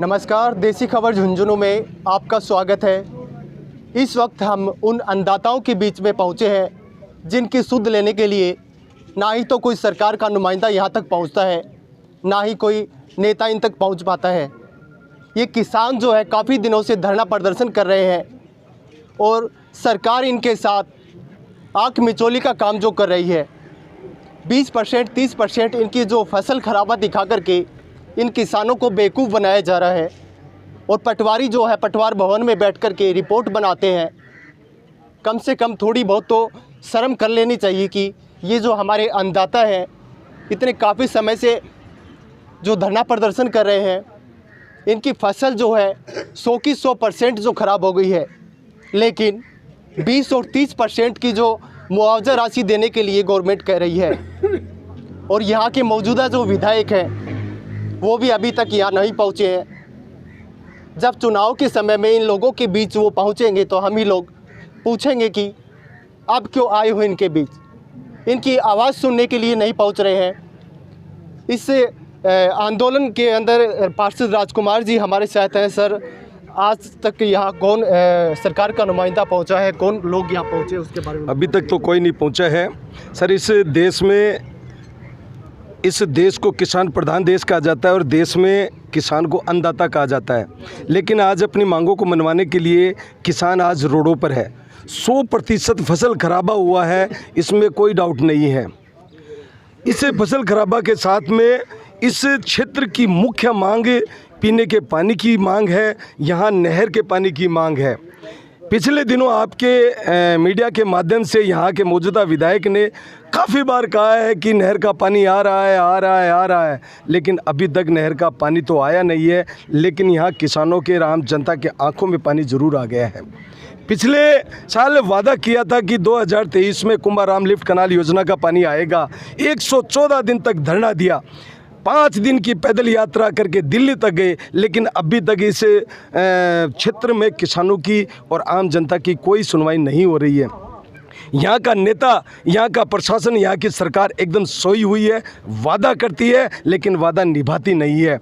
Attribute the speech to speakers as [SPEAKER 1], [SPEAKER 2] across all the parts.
[SPEAKER 1] नमस्कार, देसी खबर झुंझुनू में आपका स्वागत है। इस वक्त हम उन अन्नदाताओं के बीच में पहुंचे हैं जिनकी सुध लेने के लिए ना ही तो कोई सरकार का नुमाइंदा यहां तक पहुंचता है, ना ही कोई नेता इन तक पहुंच पाता है। ये किसान जो है काफ़ी दिनों से धरना प्रदर्शन कर रहे हैं और सरकार इनके साथ आँख मिचौली का काम जो कर रही है। 20% 30% इनकी जो फसल खराबा दिखा करके इन किसानों को बेवकूफ़ बनाया जा रहा है और पटवारी जो है पटवार भवन में बैठ कर के रिपोर्ट बनाते हैं। कम से कम थोड़ी बहुत तो शर्म कर लेनी चाहिए कि ये जो हमारे अन्नदाता हैं इतने काफ़ी समय से जो धरना प्रदर्शन कर रहे हैं, इनकी फसल जो है 100 की 100% जो ख़राब हो गई है, लेकिन 20 और 30% की जो मुआवजा राशि देने के लिए गवर्नमेंट कह रही है। और यहाँ के मौजूदा जो विधायक हैं वो भी अभी तक यहाँ नहीं पहुँचे हैं। जब चुनाव के समय में इन लोगों के बीच वो पहुँचेंगे तो हम ही लोग पूछेंगे कि अब क्यों आए हो इनके बीच, इनकी आवाज़ सुनने के लिए नहीं पहुँच रहे हैं। इस आंदोलन के अंदर पार्षद राजकुमार जी हमारे साथ हैं। सर, आज तक यहाँ कौन सरकार का नुमाइंदा पहुँचा है, कौन लोग यहाँ पहुँचे उसके बारे में?
[SPEAKER 2] अभी तक तो कोई नहीं पहुँचा है सर। इस देश को किसान प्रधान देश कहा जाता है और देश में किसान को अन्नदाता कहा जाता है। लेकिन आज अपनी मांगों को मनवाने के लिए किसान आज रोडों पर है। 100% फसल खराबा हुआ है, इसमें कोई डाउट नहीं है। इस फसल खराबा के साथ में इस क्षेत्र की मुख्य मांग पीने के पानी की मांग है, यहाँ नहर के पानी की मांग है। पिछले दिनों आपके मीडिया के माध्यम से यहाँ के मौजूदा विधायक ने काफ़ी बार कहा है कि नहर का पानी आ रहा है, लेकिन अभी तक नहर का पानी तो आया नहीं है। लेकिन यहाँ किसानों के, आम जनता के आंखों में पानी ज़रूर आ गया है। पिछले साल वादा किया था कि 2023 में कुंभाराम लिफ्ट कनाल योजना का पानी आएगा। 114 दिन तक धरना दिया, 5 दिन की पैदल यात्रा करके दिल्ली तक गए, लेकिन अभी तक इस क्षेत्र में किसानों की और आम जनता की कोई सुनवाई नहीं हो रही है। यहाँ का नेता, यहाँ का प्रशासन, यहाँ की सरकार एकदम सोई हुई है। वादा करती है लेकिन वादा निभाती नहीं है।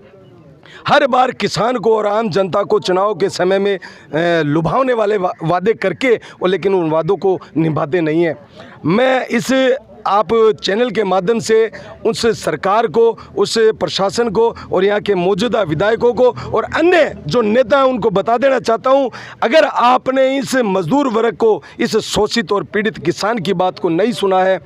[SPEAKER 2] हर बार किसान को और आम जनता को चुनाव के समय में लुभावने वाले वादे करके और लेकिन उन वादों को निभाते नहीं हैं। मैं इस आप चैनल के माध्यम से उस सरकार को, उस प्रशासन को और यहाँ के मौजूदा विधायकों को और अन्य जो नेता हैं उनको बता देना चाहता हूँ, अगर आपने इस मजदूर वर्ग को, इस शोषित और पीड़ित किसान की बात को नहीं सुना है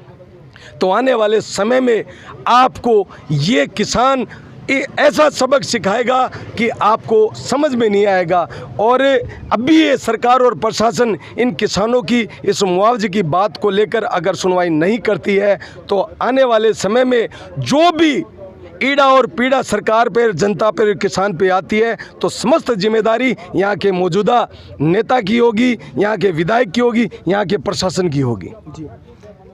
[SPEAKER 2] तो आने वाले समय में आपको ये किसान ऐसा सबक सिखाएगा कि आपको समझ में नहीं आएगा। और अभी ये सरकार और प्रशासन इन किसानों की इस मुआवजे की बात को लेकर अगर सुनवाई नहीं करती है तो आने वाले समय में जो भी ईड़ा और पीड़ा सरकार पर, जनता पर, किसान पे आती है तो समस्त जिम्मेदारी यहाँ के मौजूदा नेता की होगी, यहाँ के विधायक की होगी, यहाँ के प्रशासन की होगी।
[SPEAKER 1] जी,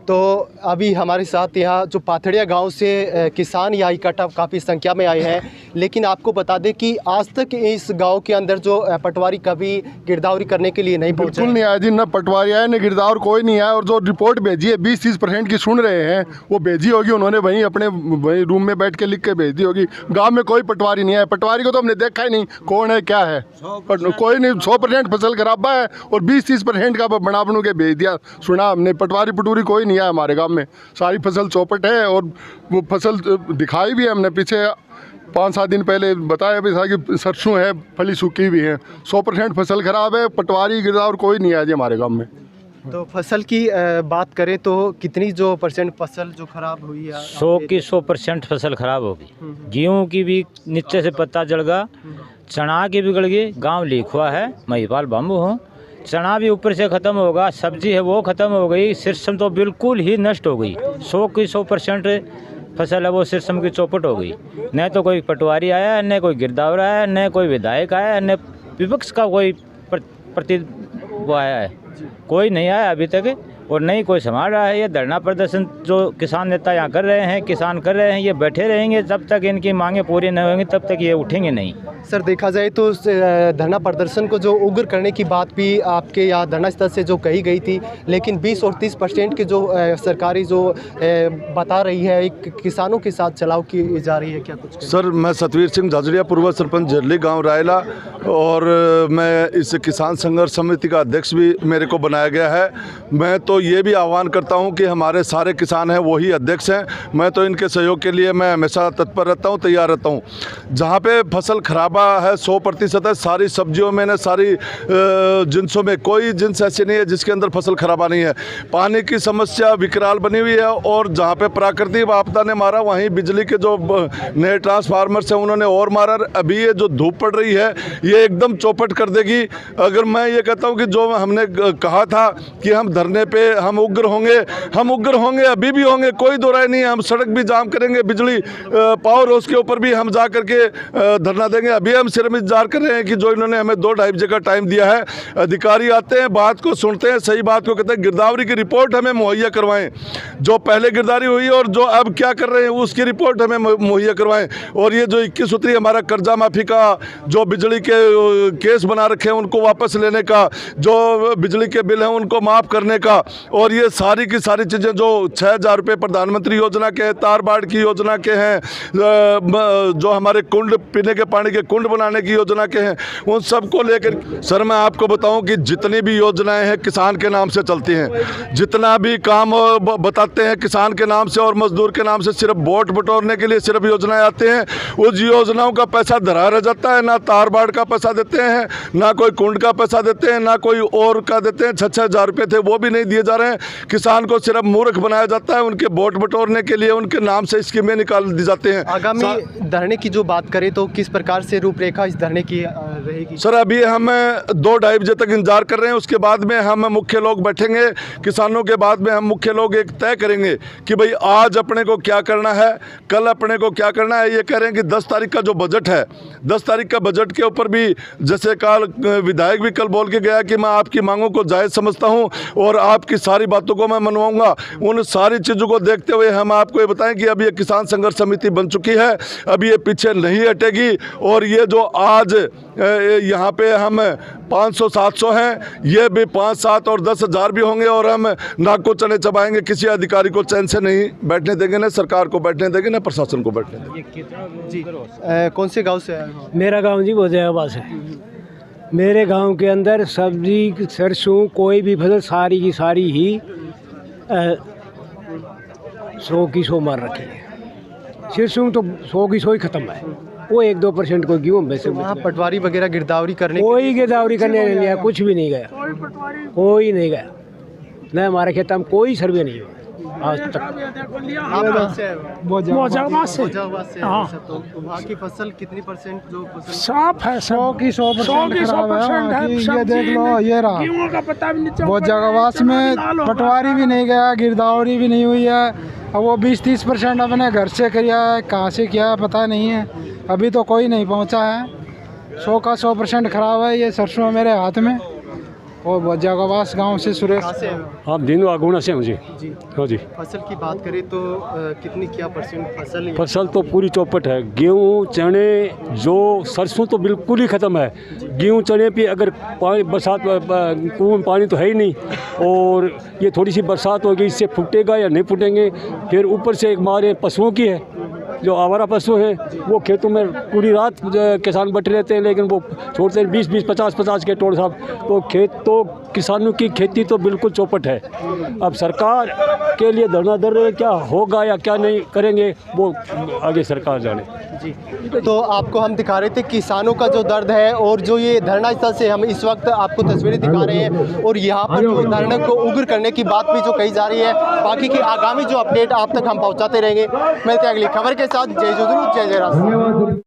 [SPEAKER 1] तो अभी हमारे साथ यहाँ जो पाथड़िया गांव से किसान यहाँ इकट्ठा काफ़ी संख्या में आए हैं, लेकिन आपको बता दें कि आज तक इस गांव के अंदर जो पटवारी कभी गिरदावरी करने के लिए नहीं पहुँचे।
[SPEAKER 3] बिल्कुल नहीं आया जी, ना पटवारी आया, न गिरदावर, कोई नहीं आया। और जो रिपोर्ट भेजी है 20-30% की सुन रहे हैं, वो भेजी होगी उन्होंने वहीं अपने वहीं रूम में बैठ के लिख के भेज दी होगी। गाँव में कोई पटवारी नहीं आया। पटवारी को तो हमने देखा ही नहीं कौन है क्या है, कोई नहीं। 100% फसल खराबा है और 20-30% का बना बनू के भेज दिया। सुना हमने, पटवारी पटूरी कोई नहीं है हमारे गांव में। सारी फसल चौपट है और वो फसल दिखाई भी है हमने पीछे 5-7 दिन पहले बताया भी था कि सरसों है, फली सूखी भी है। 100% फसल खराब है। पटवारी गिरदावर कोई नहीं है जी हमारे गांव में।
[SPEAKER 1] तो फसल की बात करें तो कितनी जो % फसल जो खराब हुई है?
[SPEAKER 4] 100 की 100% फसल खराब होगी। गेहूँ की भी नीचे से पत्ता जल गया, चना की बिगड़ गई। गाँव लिखवा है, महिपाल बाम्बू हूँ। चना भी ऊपर से ख़त्म होगा, सब्जी है वो ख़त्म हो गई, सिरसम तो बिल्कुल ही नष्ट हो गई। 100 की 100% फसल है वो सिरसम की चौपट हो गई। न तो कोई पटवारी आया, न कोई गिरदावर आया, न कोई विधायक आया, न विपक्ष का कोई प्रति वो आया है। कोई नहीं आया अभी तक और नहीं कोई संभाल रहा है। ये धरना प्रदर्शन जो किसान नेता यहाँ कर रहे हैं, किसान कर रहे हैं, ये बैठे रहेंगे जब तक इनकी मांगें पूरी नहीं होंगी, तब तक ये उठेंगे नहीं।
[SPEAKER 1] सर देखा जाए तो धरना प्रदर्शन को जो उग्र करने की बात भी आपके यहाँ धरना स्थल से जो कही गई थी, लेकिन 20 और 30% की जो सरकारी जो बता रही है एक किसानों के साथ चलाव की जा रही है, क्या कुछ कहें?
[SPEAKER 3] सर मैं सतवीर सिंह झाझड़िया, पूर्व सरपंच झरली गांव रायला, और मैं इस किसान संघर्ष समिति का अध्यक्ष भी मेरे को बनाया गया है। मैं तो ये भी आह्वान करता हूं कि हमारे सारे किसान हैं वही अध्यक्ष हैं। मैं तो इनके सहयोग के लिए मैं हमेशा तत्पर रहता हूं, तैयार रहता हूं। जहां पे फसल खराबा है 100% है, सारी सब्जियों में, सारी जिनसों में कोई जिन्स ऐसी नहीं है जिसके अंदर फसल खराबा नहीं है। पानी की समस्या विकराल बनी हुई है, और जहाँ पे प्राकृतिक आपदा ने मारा वहीं बिजली के जो नए ट्रांसफार्मर्स हैं उन्होंने और मारा। अभी ये जो धूप पड़ रही है ये एकदम चौपट कर देगी। अगर मैं ये कहता हूँ कि जो हमने कहा था कि हम धरने पे हम उग्र होंगे, अभी भी होंगे, कोई दो राय नहीं है। हम सड़क भी जाम करेंगे, बिजली पावर हाउस के ऊपर भी हम जा करके धरना देंगे। अभी हम सिर्फ इंतजार कर रहे हैं कि जो इन्होंने हमें 2-2.5 बजे का टाइम दिया है, अधिकारी आते हैं, बात को सुनते हैं, सही बात को कहते हैं, गिरदावरी की रिपोर्ट हमें मुहैया करवाएं। जो पहले गिरदावरी हुई और जो अब क्या कर रहे हैं उसकी रिपोर्ट हमें मुहैया करवाएं। और ये जो 21 सूत्री हमारा कर्जा माफ़ी का जो बिजली के केस बना रखे हैं उनको वापस लेने का, जो बिजली के बिल हैं उनको माफ़ करने का, और ये सारी की सारी चीज़ें जो 6,000 रुपये प्रधानमंत्री योजना के, तार बाढ़ की योजना के हैं, जो हमारे कुंड पीने के पानी के कुंड बनाने की योजना के हैं, उन सबको लेकर सर मैं आपको बताऊं कि जितनी भी योजनाएं हैं किसान के नाम से चलती हैं। जितना भी काम बताते हैं किसान के नाम से और मजदूर के नाम से, सिर्फ वोट बटोरने के लिए सिर्फ योजनाएं आते हैं। उस योजनाओं का पैसा धरा रह जाता है। ना तार बाढ़ का पैसा देते हैं, ना कोई कुंड का पैसा देते हैं, ना कोई और का देते हैं। 6-6 हज़ार रुपये थे वो भी नहीं दिए जा रहे हैं। किसान को सिर्फ मूर्ख बनाया जाता है। उनके वोट बटोरने के लिए उनके नाम से स्कीमें निकाल दी जाती हैं।
[SPEAKER 1] आगामी धरने की जो बात करें तो किस प्रकार से रूपरेखा इस धरने की रहेगी?
[SPEAKER 3] सर अभी हम 2-2.5 बजे तक इंतजार कर रहे हैं। उसके बाद में हम मुख्य लोग बैठेंगे किसानों के, बाद में हम मुख्य लोग एक तय करेंगे कि भाई आज अपने को क्या करना है, कल अपने को क्या करना है। ये कह रहे हैं कि 10 तारीख का जो बजट है, 10 तारीख का बजट के ऊपर भी जैसे कल विधायक भी कल बोल के गया कि मैं आपकी मांगों को जायज़ समझता हूँ और आपकी सारी बातों को मैं मनवाऊंगा। उन सारी चीज़ों को देखते हुए हम आपको ये बताएं कि अभी ये किसान संघर्ष समिति बन चुकी है, अभी ये पीछे नहीं हटेगी। और ये जो आज यहाँ पे हम 500-700 हैं, ये भी 5-7 और 10 हज़ार भी होंगे, और हम नाक को चने चबाएंगे। किसी अधिकारी को चैन से नहीं बैठने देंगे, ना सरकार को बैठने देंगे, ना प्रशासन को बैठने देंगे।
[SPEAKER 1] जी कौन से गांव से आए हो?
[SPEAKER 5] मेरा गांव जी बोधियाबाद है। मेरे गांव के अंदर सब्जी, सरसों, कोई भी फसल सारी की सारी ही 100 की 100 मार रखी है। सरसों तो 100 की 100 ही ख़त्म है। वो 1-2% को गेहूँ वैसे
[SPEAKER 1] वहाँ पटवारी वगैरह गिरदावरी करने
[SPEAKER 5] कोई गिरदावरी करने नहीं गया, कुछ भी नहीं गया, कोई नहीं गया। न हमारे खेत में कोई सर्वे नहीं हुआ आज तक।
[SPEAKER 1] आप कहाँ से आए हो?
[SPEAKER 5] मौजाबाद से।
[SPEAKER 1] फौजाबाद से आए हो। तो वहाँ की फसल कितनी % जो फसल
[SPEAKER 5] साफ है,
[SPEAKER 6] 100 की 100% खराब है। ये देख लो, ये रहा भोजावास में पटवारी भी नहीं गया, गिरदावरी भी नहीं हुई है। अब वो 20-30% अपने घर से किया है, कहाँ से किया है पता नहीं है, अभी तो कोई नहीं पहुँचा है। 100 का 100% खराब है। ये सरसों मेरे हाथ में, और भोजावास गांव से सुरेश।
[SPEAKER 1] कहाँ से आए हो?
[SPEAKER 7] आप दिनों आगुना से मुझे
[SPEAKER 1] जी
[SPEAKER 7] हाँ जी।
[SPEAKER 1] फसल की बात करें तो कितनी क्या % फसल है?
[SPEAKER 7] फसल तो पूरी चौपट है। गेहूँ, चने, जो सरसों तो बिल्कुल ही ख़त्म है। गेहूँ, चने पे अगर पानी, बरसात, कुएं में पानी तो है ही नहीं, और ये थोड़ी सी बरसात होगी, इससे फूटेगा या नहीं फूटेंगे। फिर ऊपर से हमारे पशुओं की है, जो आवारा पशु हैं वो खेतों में पूरी रात किसान बैठे रहते हैं, लेकिन वो छोड़ते हैं 20-20, 50-50 के टोल साहब। तो खेत तो किसानों की खेती तो बिल्कुल चौपट है। अब सरकार के लिए धरना दे रहे हैं, क्या होगा या क्या नहीं करेंगे वो आगे सरकार जाने।
[SPEAKER 1] जी तो आपको हम दिखा रहे थे किसानों का जो दर्द है, और जो ये धरना स्थल से हम इस वक्त आपको तस्वीरें दिखा रहे हैं, और यहाँ पर जो धरने को उग्र करने की बात भी जो कही जा रही है। बाकी की आगामी जो अपडेट आप तक हम पहुँचाते रहेंगे। मिलते हैं अगली खबर के साथ। जय जोधपुर, जय जय राष्ट्र।